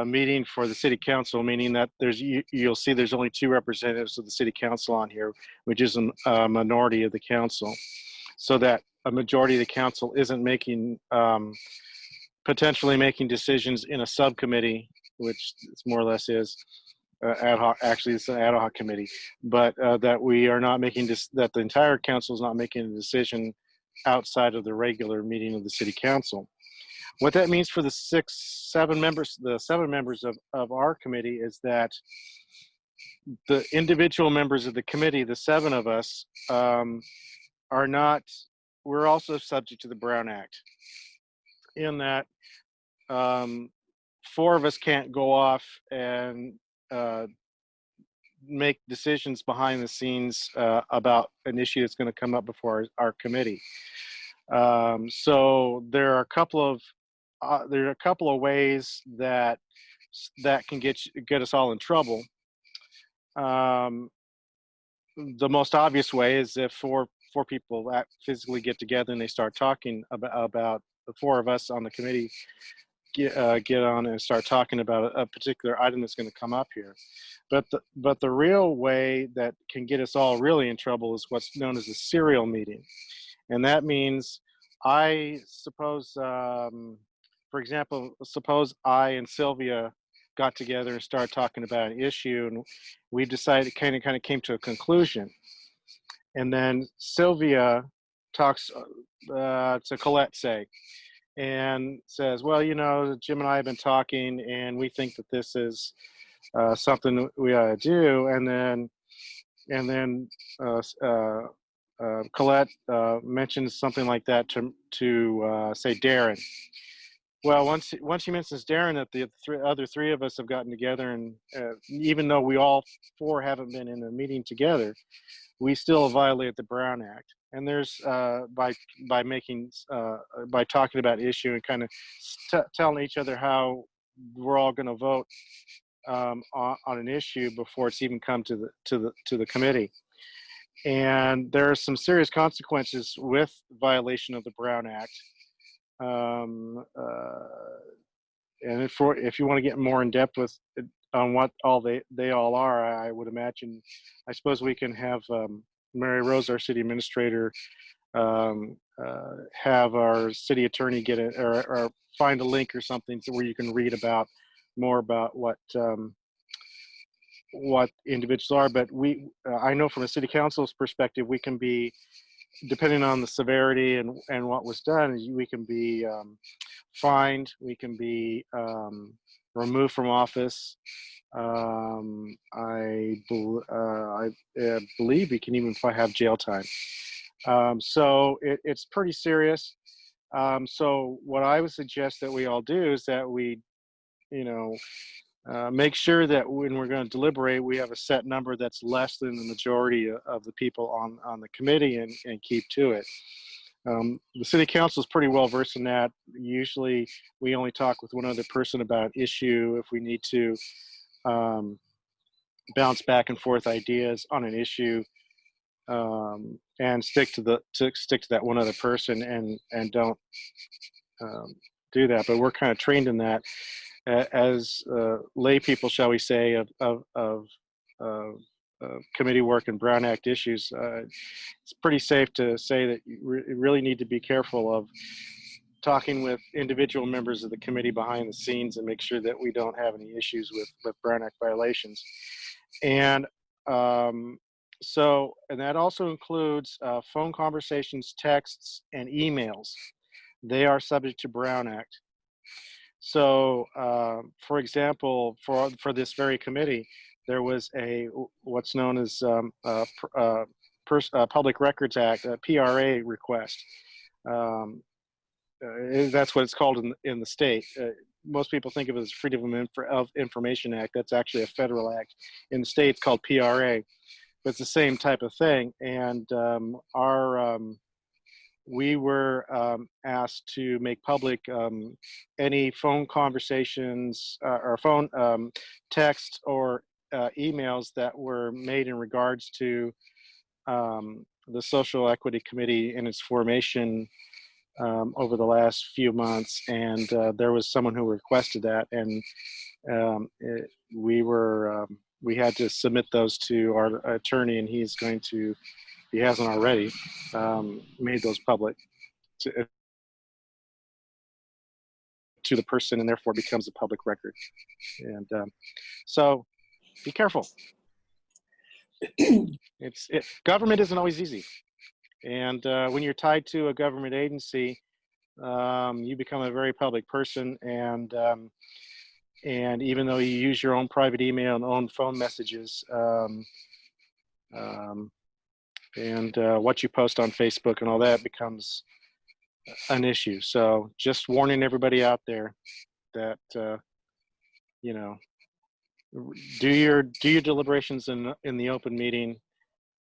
meeting for the city council, meaning that you'll see there's only 2 representatives of the city council on here, which is a minority of the council, so that a majority of the council isn't potentially making decisions in a subcommittee, which more or less is ad hoc. Actually, it's an ad hoc committee, but that we are not making this, that the entire council is not making a decision outside of the regular meeting of the city council. What that means for the 7 members of our committee is that the individual members of the committee, the 7 of us, we're also subject to the Brown Act, in that 4 of us can't go off and make decisions behind the scenes about an issue that's going to come up before our committee. So there are a couple of ways that can get us all in trouble. The most obvious way is if four people physically get together and they start talking about the 4 of us on the committee get on and start talking about a particular item that's going to come up here. But the real way that can get us all really in trouble is what's known as a serial meeting. And that means I suppose, for example, suppose I and Sylvia got together and started talking about an issue, and we decided, kind of came to a conclusion. And then Sylvia talks to Colette, say, and says, well, Jim and I have been talking, and we think that this is something we ought to do. And then Colette mentions something like that to say Darren. Well, once she mentions Darren, that the other 3 of us have gotten together, and even though we all 4 haven't been in a meeting together, we still violate the Brown Act. And there's by talking about issue and kind of telling each other how we're all going to vote on an issue before it's even come to the committee. And there are some serious consequences with violation of the Brown Act. And if you want to get more in depth on what all they all are, I would imagine, I suppose we can have Mary Rose, our city administrator, have our city attorney get it, or find a link or something where you can read more about what individuals are. But I know from a city council's perspective, we can be, depending on the severity and what was done, we can be fined, we can be removed from office. I believe we can even have jail time. So it's pretty serious. So what I would suggest that we all do is that we, make sure that when we're going to deliberate, we have a set number that's less than the majority of the people on the committee, and keep to it. The city council is pretty well versed in that. Usually we only talk with one other person about an issue if we need to bounce back and forth ideas on an issue, and stick to that one other person, and don't do that. But we're kind of trained in that as lay people, shall we say, of committee work and Brown Act issues. It's pretty safe to say that you really need to be careful of talking with individual members of the committee behind the scenes and make sure that we don't have any issues with Brown Act violations. And and that also includes phone conversations, texts, and emails. They are subject to Brown Act. So, for example, for this very committee, there was what's known as Public Records Act, a PRA request. That's what it's called in the state. Most people think of it as Freedom of Information Act. That's actually a federal act. In the state, it's called PRA. But it's the same type of thing. And we were asked to make public any phone conversations or phone text or emails that were made in regards to the Social Equity Committee and its formation over the last few months. And there was someone who requested that, and we had to submit those to our attorney, and he's going to, if he hasn't already, made those public to the person, and therefore becomes a public record. And so be careful. Government isn't always easy. And when you're tied to a government agency, you become a very public person. And even though you use your own private email and own phone messages, what you post on Facebook and all that becomes an issue. So just warning everybody out there that, do your deliberations in the open meeting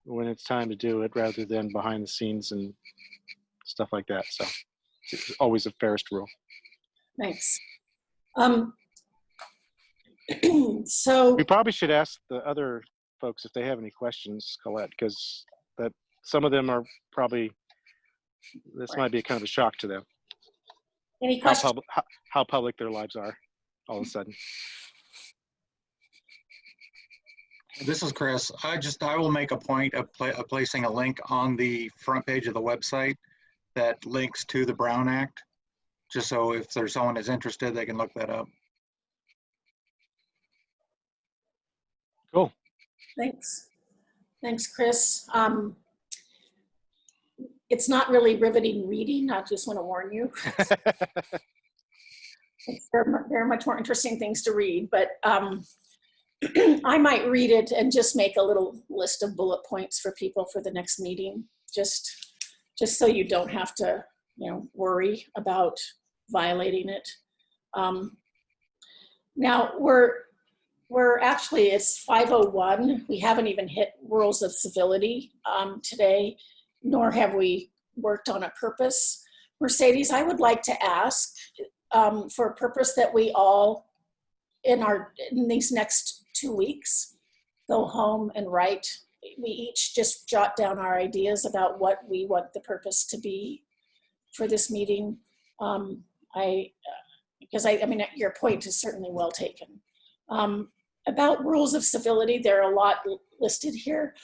when it's time to do it, rather than behind the scenes and stuff like that. So it's always a fairest rule. Thanks. So we probably should ask the other folks if they have any questions, Colette, because some of them are probably, this might be kind of a shock to them. Any questions? How public their lives are all of a sudden. This is Chris. I will make a point of placing a link on the front page of the website that links to the Brown Act, just so if there's someone that's interested, they can look that up. Cool. Thanks. Thanks, Chris. It's not really riveting reading. I just want to warn you. There are much more interesting things to read, but I might read it and just make a little list of bullet points for people for the next meeting, just so you don't have to, worry about violating it. Now we're actually, it's 5:01. We haven't even hit rules of civility today, nor have we worked on a purpose. Mercedes, I would like to ask for a purpose that we all, in these next 2 weeks, go home and write. We each just jot down our ideas about what we want the purpose to be for this meeting. Because I mean, your point is certainly well taken. About rules of civility, there are a lot listed here.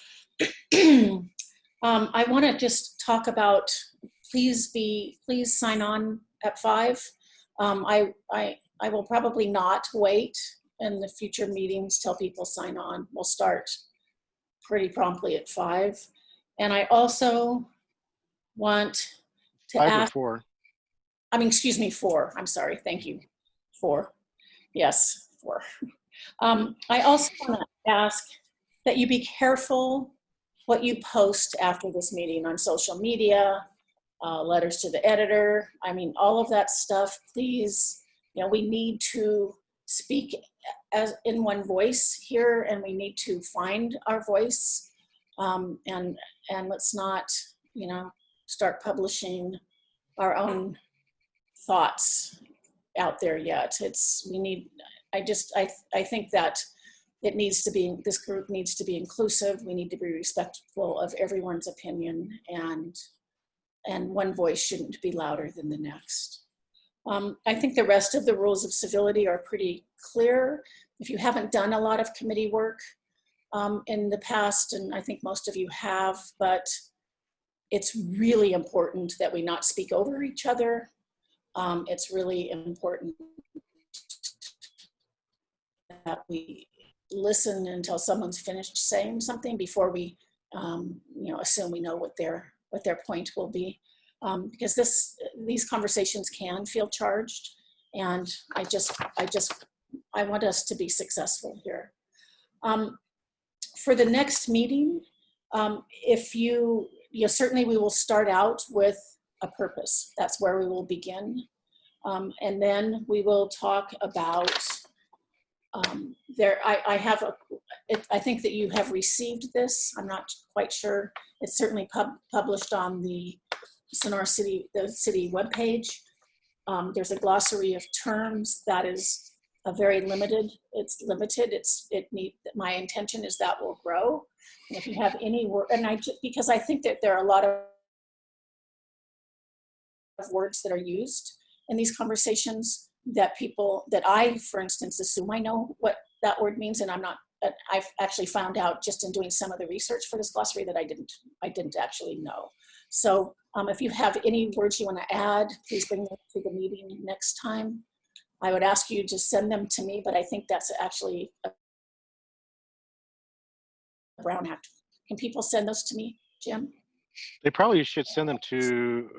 I want to just talk about, please sign on at 5. I will probably not wait in the future meetings till people sign on. We'll start pretty promptly at 5. And I also want to 5 ask, or 4? I mean, excuse me, 4. I'm sorry. Thank you. 4. Yes, 4. I also want to ask that you be careful what you post after this meeting on social media, letters to the editor. I mean, all of that stuff, please, we need to speak as in one voice here, and we need to find our voice. And let's not, start publishing our own thoughts out there yet. I think that this group needs to be inclusive. We need to be respectful of everyone's opinion, and one voice shouldn't be louder than the next. I think the rest of the rules of civility are pretty clear. If you haven't done a lot of committee work in the past, and I think most of you have, but it's really important that we not speak over each other. It's really important that we listen until someone's finished saying something before we, assume we know what their point will be, because these conversations can feel charged, and I want us to be successful here. For the next meeting, certainly we will start out with a purpose. That's where we will begin. And then we will talk about, I think that you have received this. I'm not quite sure. It's certainly published on the Sonora City webpage. There's a glossary of terms that is very limited. It's limited. My intention is that will grow. And if you have any word, because I think that there are a lot of words that are used in these conversations that I, for instance, assume I know what that word means, and I've actually found out just in doing some of the research for this glossary that I didn't actually know. So if you have any words you want to add, please bring them to the meeting next time. I would ask you to send them to me, but I think that's actually a Brown Act. Can people send those to me, Jim? They probably should send them to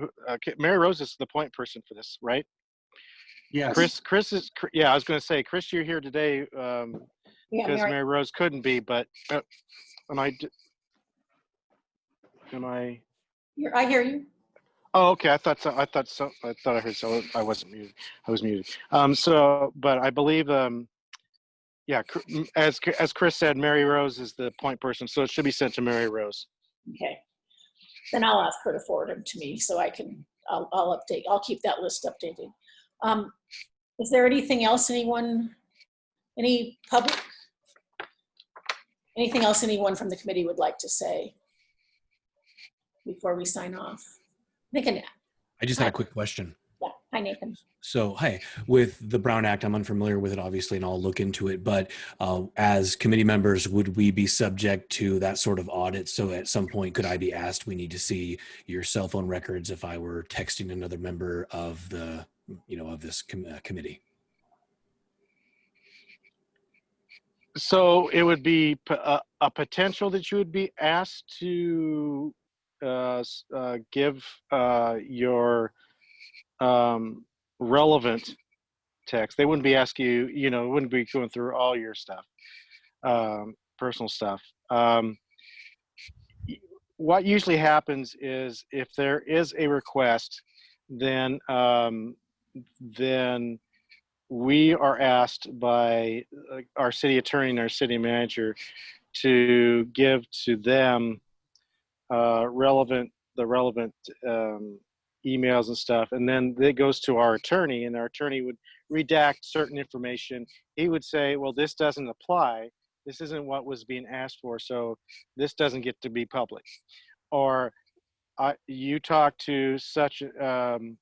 Mary Rose is the point person for this, right? Yes. Chris is, yeah, I was going to say, Chris, you're here today because Mary Rose couldn't be, but I hear you. Oh, okay. I thought I heard so. I wasn't muted. I was muted. But I believe, yeah, as Chris said, Mary Rose is the point person, so it should be sent to Mary Rose. Okay. Then I'll ask her to forward them to me so I'll update. I'll keep that list updated. Is there anything else anyone from the committee would like to say before we sign off? Nathan. I just had a quick question. Yeah. Hi, Nathan. So, hi, with the Brown Act, I'm unfamiliar with it, obviously, and I'll look into it. But as committee members, would we be subject to that sort of audit? So at some point, could I be asked, we need to see your cell phone records if I were texting another member of the, of this committee? So it would be a potential that you would be asked to give your relevant text. They wouldn't be asking you, it wouldn't be going through all your stuff, personal stuff. What usually happens is if there is a request, then we are asked by our city attorney and our city manager to give to them the relevant emails and stuff, and then it goes to our attorney, and our attorney would redact certain information. He would say, well, this doesn't apply, this isn't what was being asked for, so this doesn't get to be public. Or you talk to such and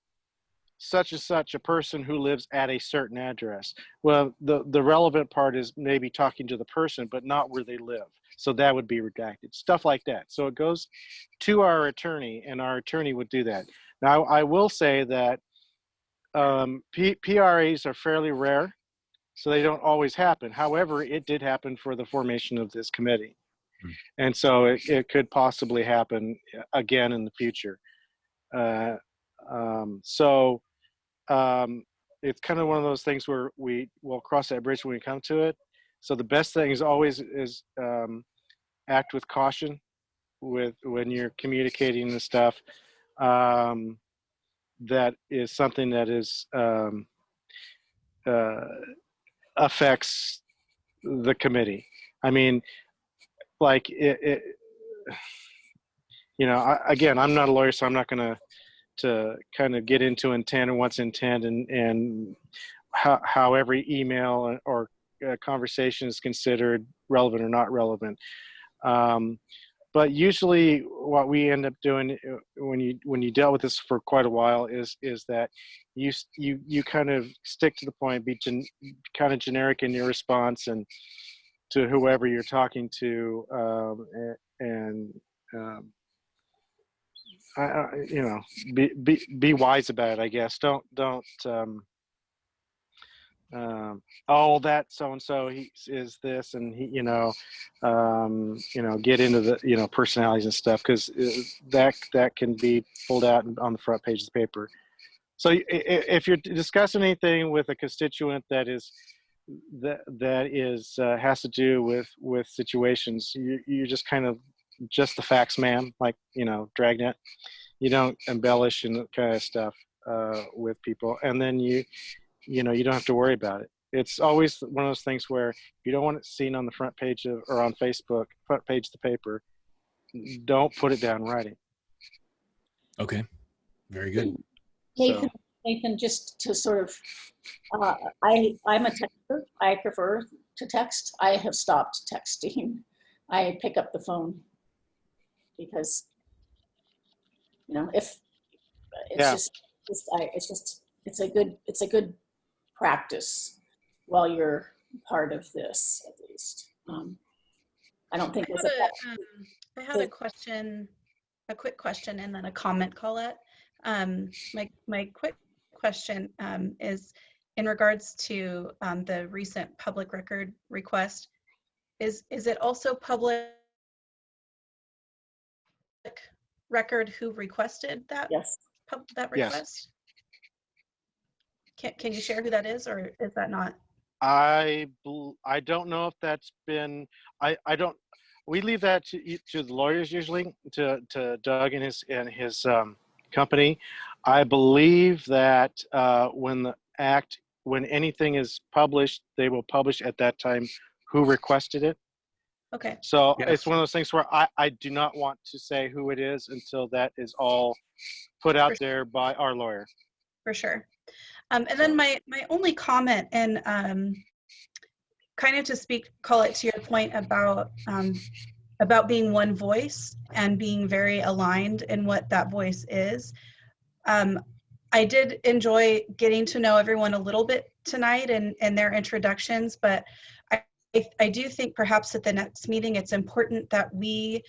such a person who lives at a certain address. Well, the relevant part is maybe talking to the person, but not where they live. So that would be redacted, stuff like that. So it goes to our attorney, and our attorney would do that. Now, I will say that PRAs are fairly rare, so they don't always happen. However, it did happen for the formation of this committee. And so it could possibly happen again in the future. It's kind of one of those things where we will cross that bridge when we come to it. So the best thing is always act with caution when you're communicating the stuff. That is something that is affects the committee. I mean, like again, I'm not a lawyer, so I'm not going to kind of get into intent and what's intent and how every email or conversation is considered relevant or not relevant. But usually what we end up doing when you dealt with this for quite a while is that you kind of stick to the point, be kind of generic in your response and to whoever you're talking to, you know, be wise about it, I guess. Don't oh, that so and so he is this, and he, get into the personalities and stuff, because that can be pulled out on the front page of the paper. So if you're discussing anything with a constituent that is has to do with situations, you just kind of just the facts, man, like Dragnet. You don't embellish and kind of stuff with people, and then you don't have to worry about it. It's always one of those things where if you don't want it seen on the front page or on Facebook, front page of the paper, don't put it down in writing. Okay, very good. Nathan, So, Nathan, just to sort of, I'm a texter. I prefer to text. I have stopped texting. I pick up the phone because, if it's yeah. it's a good practice while you're part of this, at least. I don't think it's I had a question, a quick question, and then a comment, Colette. My quick question is in regards to the recent public record request. Is it also public record who requested that? Yes. That request? Yes. Can you share who that is, or is that not? I don't know if that's been. I don't. We leave that to the lawyers usually, to Doug and his company. I believe that when anything is published, they will publish at that time who requested it. Okay. So Yes. It's one of those things where I do not want to say who it is until that is all put out there by our lawyer. For sure. And then my only comment, and kind of to speak, call it to your point about being one voice and being very aligned in what that voice is. I did enjoy getting to know everyone a little bit tonight and their introductions, but I do think perhaps at the next meeting, it's important that we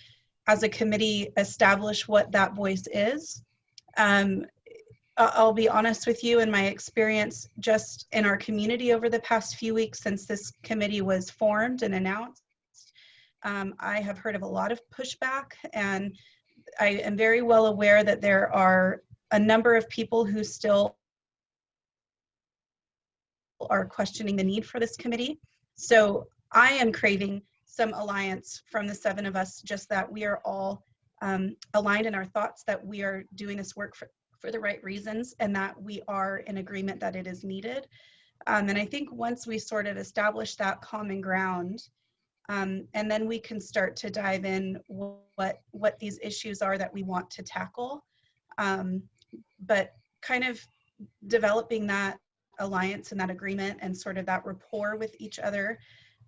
as a committee establish what that voice is. I'll be honest with you, in my experience just in our community over the past few weeks since this committee was formed and announced, I have heard of a lot of pushback, and I am very well aware that there are a number of people who still are questioning the need for this committee. So I am craving some alliance from the 7 of us, just that we are all aligned in our thoughts, that we are doing this work for the right reasons, and that we are in agreement that it is needed. And I think once we sort of establish that common ground, and then we can start to dive in what these issues are that we want to tackle. But kind of developing that alliance and that agreement and sort of that rapport with each other,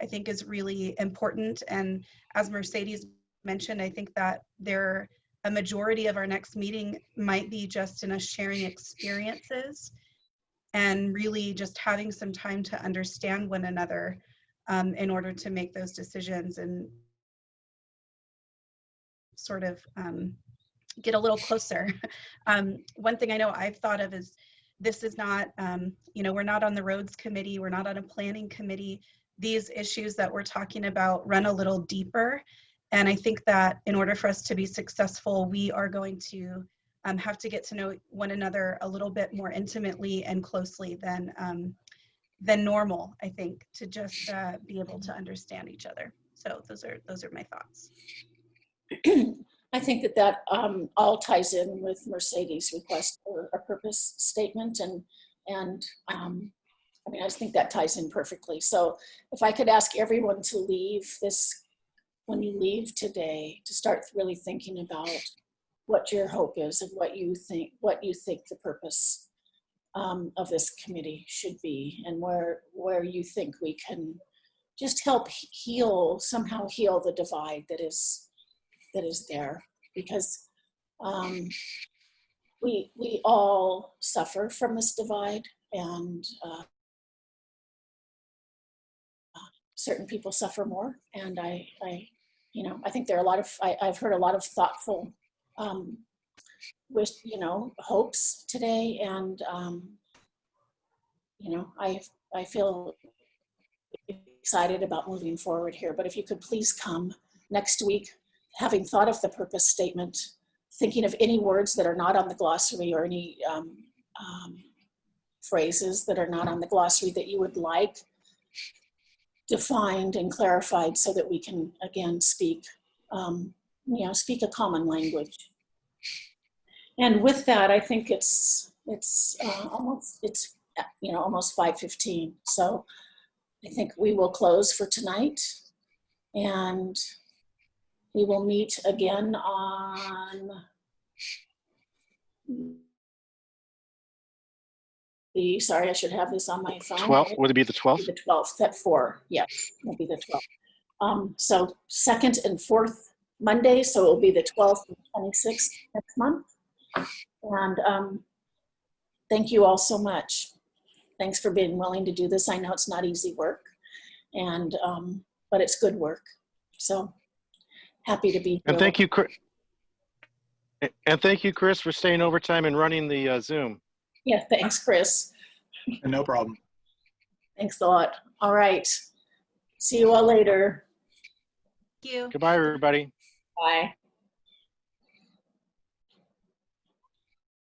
I think is really important. And as Mercedes mentioned, I think that a majority of our next meeting might be just in us sharing experiences and really just having some time to understand one another in order to make those decisions and sort of get a little closer. One thing I know I've thought of is this is not, we're not on the roads committee, we're not on a planning committee. These issues that we're talking about run a little deeper. And I think that in order for us to be successful, we are going to have to get to know one another a little bit more intimately and closely than normal, I think, to just be able to understand each other. So those are my thoughts. I think that all ties in with Mercedes' request for a purpose statement, and I just think that ties in perfectly. So if I could ask everyone to leave this, when you leave today, to start really thinking about what your hope is and what you think the purpose of this committee should be, and where you think we can just help somehow heal the divide that is there, because we all suffer from this divide, and certain people suffer more. And I think there are a lot of I've heard a lot of thoughtful wish, hopes today. And, I feel excited about moving forward here. But if you could please come next week, having thought of the purpose statement, thinking of any words that are not on the glossary or any phrases that are not on the glossary that you would like defined and clarified so that we can, again, speak a common language. And with that, I think it's almost 5:15. So I think we will close for tonight, and we will meet again on sorry, I should have this on my phone. 12th, would it be the 12th? The 12th at 4, yes, it'll be the 12th. So second and fourth Monday, so it'll be the 12th and 26th next month. And thank you all so much. Thanks for being willing to do this. I know it's not easy work, and but it's good work. So happy to be here. And thank you, Chris. And thank you, Chris, for staying overtime and running the Zoom. Yeah, thanks, Chris. No problem. Thanks a lot. All right. See you all later. Thank you. Goodbye, everybody. Bye.